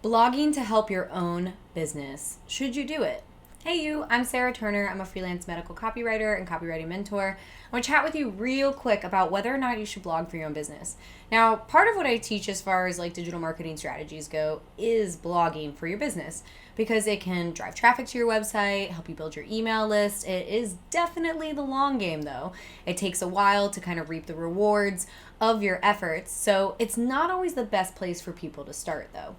Blogging to help your own business. Should you do it? Hey you, I'm Sarah Turner. I'm a freelance medical copywriter and copywriting mentor. I want to chat with you real quick about whether or not you should blog for your own business. Now, part of what I teach as far as digital marketing strategies go is blogging for your business because it can drive traffic to your website, help you build your email list. It is definitely the long game though. It takes a while to kind of reap the rewards of your efforts. So it's not always the best place for people to start though.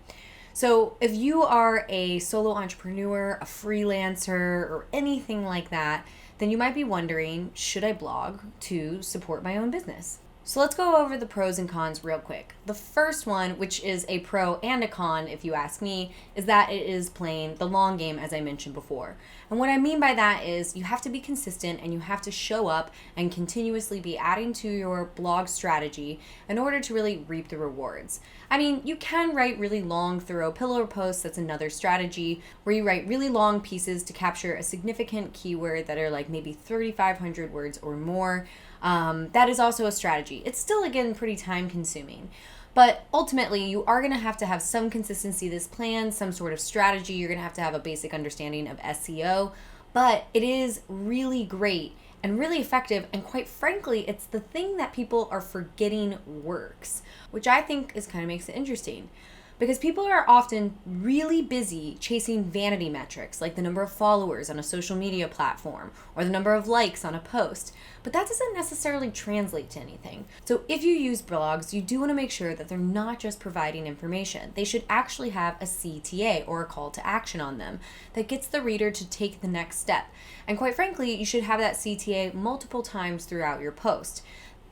So if you are a solo entrepreneur, a freelancer, or anything like that, then you might be wondering, should I blog to support my own business? So let's go over the pros and cons real quick. The first one, which is a pro and a con if you ask me, is that it is playing the long game as I mentioned before. And what I mean by that is you have to be consistent and you have to show up and continuously be adding to your blog strategy in order to really reap the rewards. I mean, you can write really long thorough pillar posts. That's another strategy where you write really long pieces to capture a significant keyword that are maybe 3,500 words or more. That is also a strategy. It's still, again, pretty time consuming. But ultimately, you are going to have some consistency to this plan, some sort of strategy. You're going to have a basic understanding of SEO. But it is really great and really effective. And quite frankly, it's the thing that people are forgetting works, which I think kind of makes it interesting. Because people are often really busy chasing vanity metrics like the number of followers on a social media platform or the number of likes on a post, but that doesn't necessarily translate to anything. So if you use blogs, you do want to make sure that they're not just providing information. They should actually have a CTA or a call to action on them that gets the reader to take the next step. And quite frankly, you should have that CTA multiple times throughout your post.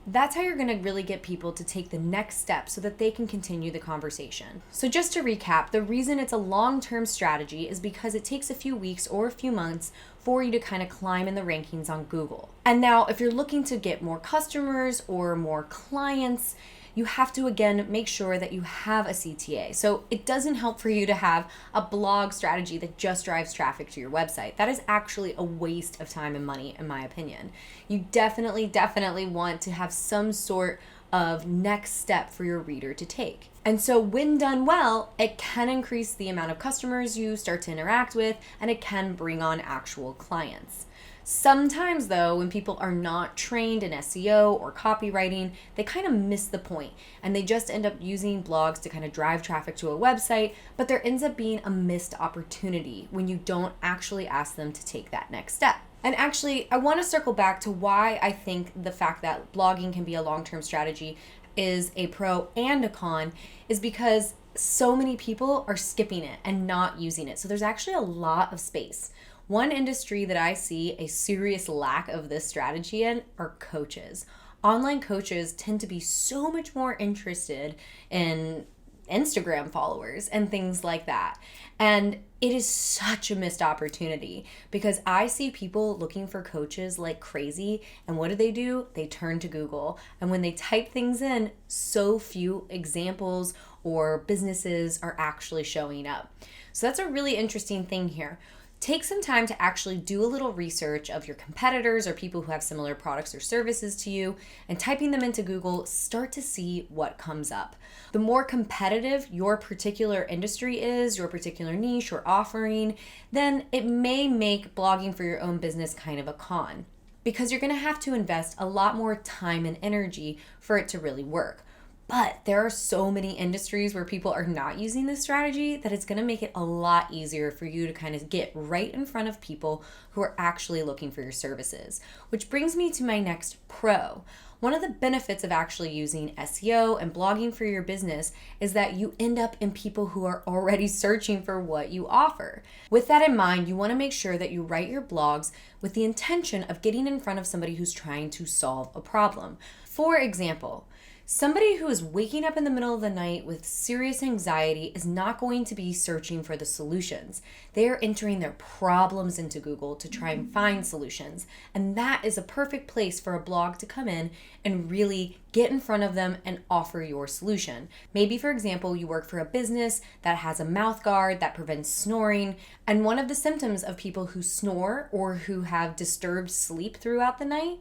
That's how you're going to really get people to take the next step so that they can continue the conversation. So just to recap, the reason it's a long-term strategy is because it takes a few weeks or a few months for you to kind of climb in the rankings on Google. And now if you're looking to get more customers or more clients, you have to, again, make sure that you have a CTA. So it doesn't help for you to have a blog strategy that just drives traffic to your website. That is actually a waste of time and money, in my opinion. You definitely want to have some sort of next step for your reader to take. And so when done well, it can increase the amount of customers you start to interact with, and it can bring on actual clients. Sometimes though, when people are not trained in SEO or copywriting, they kind of miss the point and they just end up using blogs to kind of drive traffic to a website, but there ends up being a missed opportunity when you don't actually ask them to take that next step. And actually, I want to circle back to why I think the fact that blogging can be a long-term strategy is a pro and a con is because so many people are skipping it and not using it. So there's actually a lot of space. One industry that I see a serious lack of this strategy in are coaches. Online coaches tend to be so much more interested in Instagram followers and things like that. And it is such a missed opportunity because I see people looking for coaches like crazy. And what do? They turn to Google. And when they type things in, so few examples or businesses are actually showing up. So that's a really interesting thing here. Take some time to actually do a little research of your competitors or people who have similar products or services to you, and typing them into Google, start to see what comes up. The more competitive your particular industry is, your particular niche or offering, then it may make blogging for your own business kind of a con, because you're going to have to invest a lot more time and energy for it to really work. But there are so many industries where people are not using this strategy that it's going to make it a lot easier for you to kind of get right in front of people who are actually looking for your services. Which brings me to my next pro. One of the benefits of actually using SEO and blogging for your business is that you end up in people who are already searching for what you offer. With that in mind, you want to make sure that you write your blogs with the intention of getting in front of somebody who's trying to solve a problem. For example, somebody who is waking up in the middle of the night with serious anxiety is not going to be searching for the solutions. They are entering their problems into Google to try and find solutions. And that is a perfect place for a blog to come in and really get in front of them and offer your solution. Maybe, for example, you work for a business that has a mouth guard that prevents snoring. And one of the symptoms of people who snore or who have disturbed sleep throughout the night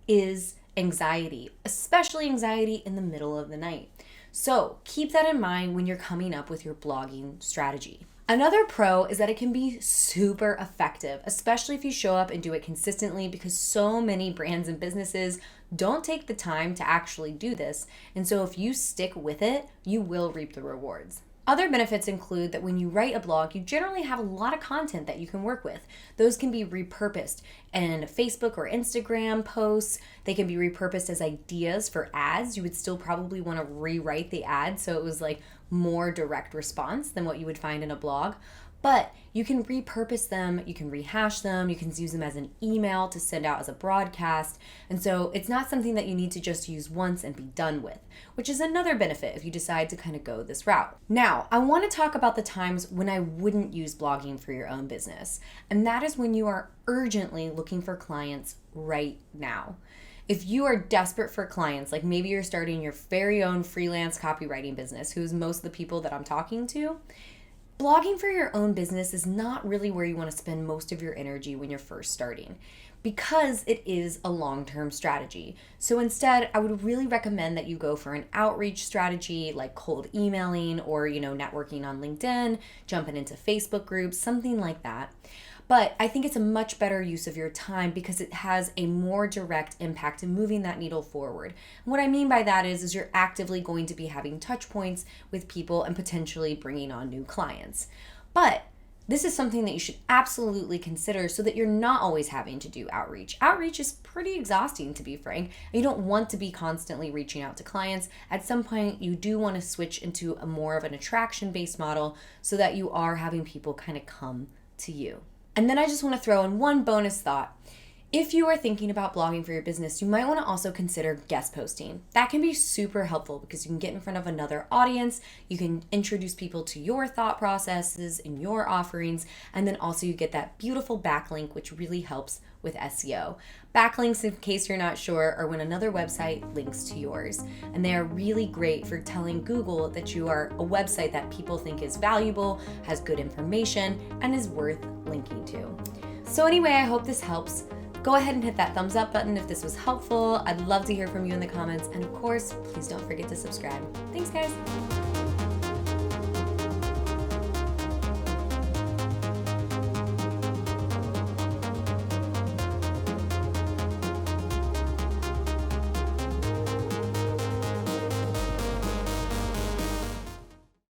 is anxiety, especially anxiety in the middle of the night. So keep that in mind when you're coming up with your blogging strategy. Another pro is that it can be super effective, especially if you show up and do it consistently, because so many brands and businesses don't take the time to actually do this. And so if you stick with it, you will reap the rewards. Other benefits include that when you write a blog, you generally have a lot of content that you can work with. Those can be repurposed in Facebook or Instagram posts. They can be repurposed as ideas for ads. You would still probably want to rewrite the ad so it was like more direct response than what you would find in a blog. But you can repurpose them, you can rehash them, you can use them as an email to send out as a broadcast. And so it's not something that you need to just use once and be done with, which is another benefit if you decide to kind of go this route. Now, I want to talk about the times when I wouldn't use blogging for your own business. And that is when you are urgently looking for clients right now. If you are desperate for clients, like maybe you're starting your very own freelance copywriting business, who's most of the people that I'm talking to, blogging for your own business is not really where you want to spend most of your energy when you're first starting, because it is a long-term strategy. So instead, I would really recommend that you go for an outreach strategy like cold emailing or, networking on LinkedIn, jumping into Facebook groups, something like that. But I think it's a much better use of your time because it has a more direct impact in moving that needle forward. And what I mean by that is you're actively going to be having touch points with people and potentially bringing on new clients. But this is something that you should absolutely consider so that you're not always having to do outreach. Outreach is pretty exhausting, to be frank. You don't want to be constantly reaching out to clients. At some point, you do want to switch into a more of an attraction-based model so that you are having people kind of come to you. And then I just want to throw in one bonus thought. If you are thinking about blogging for your business, you might want to also consider guest posting. That can be super helpful because you can get in front of another audience, you can introduce people to your thought processes and your offerings, and then also you get that beautiful backlink, which really helps with SEO. Backlinks, in case you're not sure, are when another website links to yours. And they are really great for telling Google that you are a website that people think is valuable, has good information, and is worth linking to. So anyway, I hope this helps. Go ahead and hit that thumbs up button if this was helpful. I'd love to hear from you in the comments. And of course, please don't forget to subscribe. Thanks, guys.